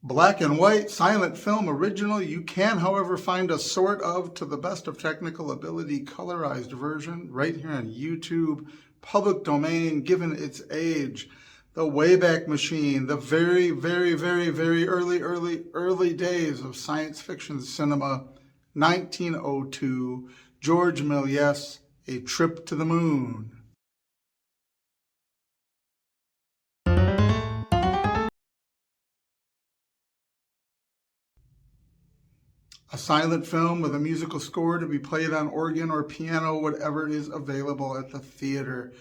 Black and white, silent film original. You can, however, find a sort of, to the best of technical ability, colorized version right here on YouTube. Public domain, given its age. The Wayback Machine, the very, very, very, very early days of science fiction cinema. 1902, George Méliès, A Trip to the Moon. A silent film with a musical score to be played on organ or piano, whatever is available at the theater.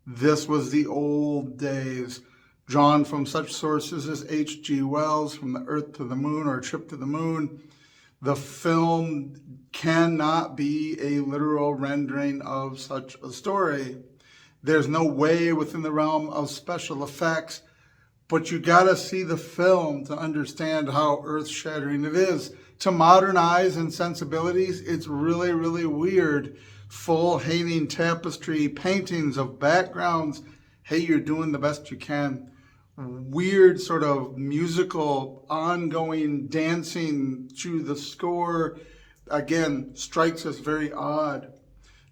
This was the old days, drawn from such sources as H.G. Wells' From the Earth to the Moon or Trip to the Moon. The film cannot be a literal rendering of such a story. There's no way within the realm of special effects, but you gotta see the film to understand how earth-shattering it is. To modern eyes and sensibilities, it's really, really weird. Full hanging tapestry, paintings of backgrounds. Hey, you're doing the best you can. Weird sort of musical, ongoing dancing to the score, again, strikes us very odd.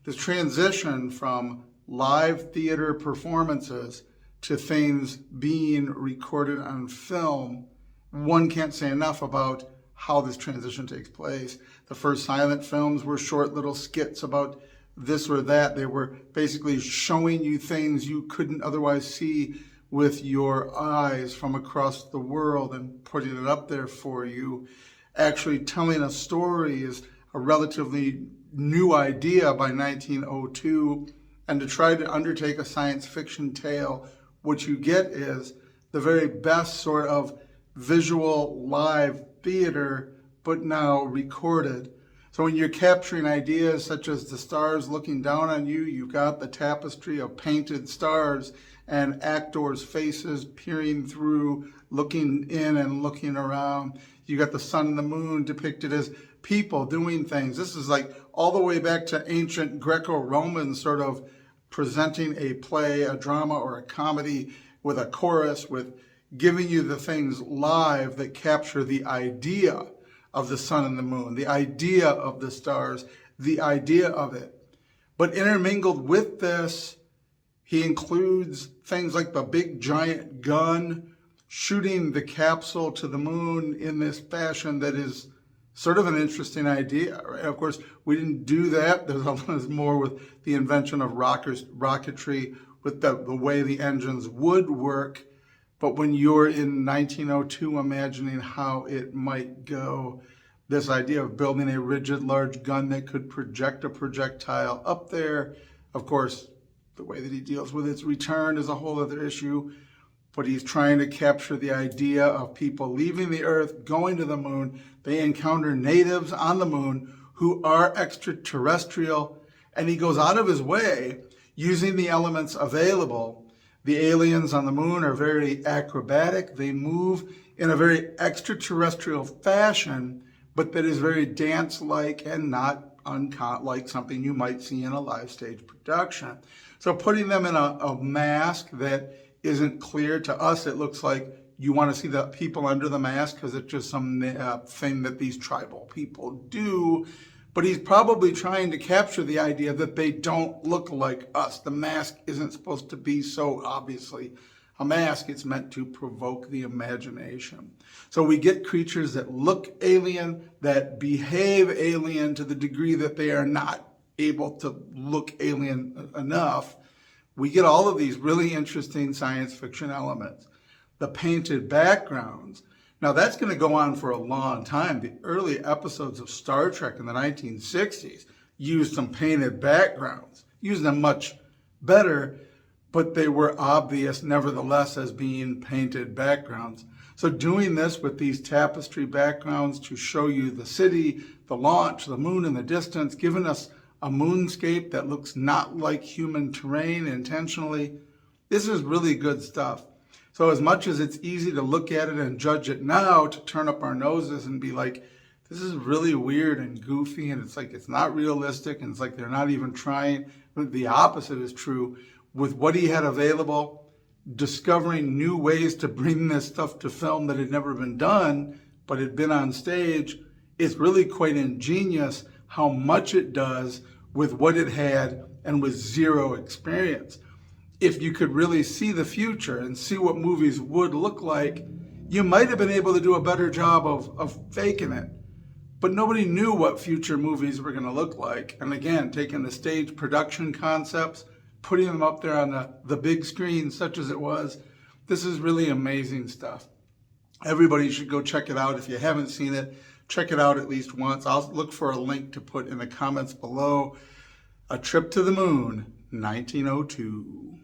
The transition from live theater performances to things being recorded on film, one can't say enough about how this transition takes place. The first silent films were short little skits about this or that. They were basically showing you things you couldn't otherwise see with your eyes from across the world and putting it up there for you. Actually telling a story is a relatively new idea by 1902, and to try to undertake a science fiction tale, what you get is the very best sort of visual live theater, but now recorded. So when you're capturing ideas such as the stars looking down on you, you've got the tapestry of painted stars and actors' faces peering through, looking in and looking around. You got the sun and the moon depicted as people doing things. This is like all the way back to ancient Greco-Roman sort of presenting a play, a drama, or a comedy with a chorus, with giving you the things live that capture the idea of the sun and the moon, the idea of the stars, the idea of it. But intermingled with this, he includes things like the big giant gun shooting the capsule to the moon in this fashion that is sort of an interesting idea, right? Of course, we didn't do that. There's more with the invention of rocketry, with the way the engines would work. But when you're in 1902 imagining how it might go, this idea of building a rigid large gun that could project a projectile up there, of course, the way that he deals with its return is a whole other issue, but he's trying to capture the idea of people leaving the Earth, going to the moon. They encounter natives on the moon who are extraterrestrial, and he goes out of his way using the elements available. The aliens on the moon are very acrobatic. They move in a very extraterrestrial fashion, but that is very dance-like and not like something you might see in a live stage production. So putting them in a mask that isn't clear to us, it looks like you want to see the people under the mask because it's just some thing that these tribal people do. But he's probably trying to capture the idea that they don't look like us. The mask isn't supposed to be so obviously a mask. It's meant to provoke the imagination. So we get creatures that look alien, that behave alien to the degree that they are not able to look alien enough. We get all of these really interesting science fiction elements. The painted backgrounds. Now that's going to go on for a long time. The early episodes of Star Trek in the 1960s used some painted backgrounds, used them much better, but they were obvious nevertheless as being painted backgrounds. So doing this with these tapestry backgrounds to show you the city, the launch, the moon in the distance, giving us a moonscape that looks not like human terrain intentionally, this is really good stuff. So as much as it's easy to look at it and judge it now, to turn up our noses and be like, this is really weird and goofy, and it's like it's not realistic, and it's like they're not even trying. But the opposite is true. With what he had available, discovering new ways to bring this stuff to film that had never been done, but had been on stage. It's really quite ingenious how much it does with what it had and with zero experience. If you could really see the future and see what movies would look like, you might have been able to do a better job of faking it. But nobody knew what future movies were going to look like. And again, taking the stage production concepts, putting them up there on the big screen, such as it was, this is really amazing stuff. Everybody should go check it out. If you haven't seen it, check it out at least once. I'll look for a link to put in the comments below. A Trip to the Moon, 1902.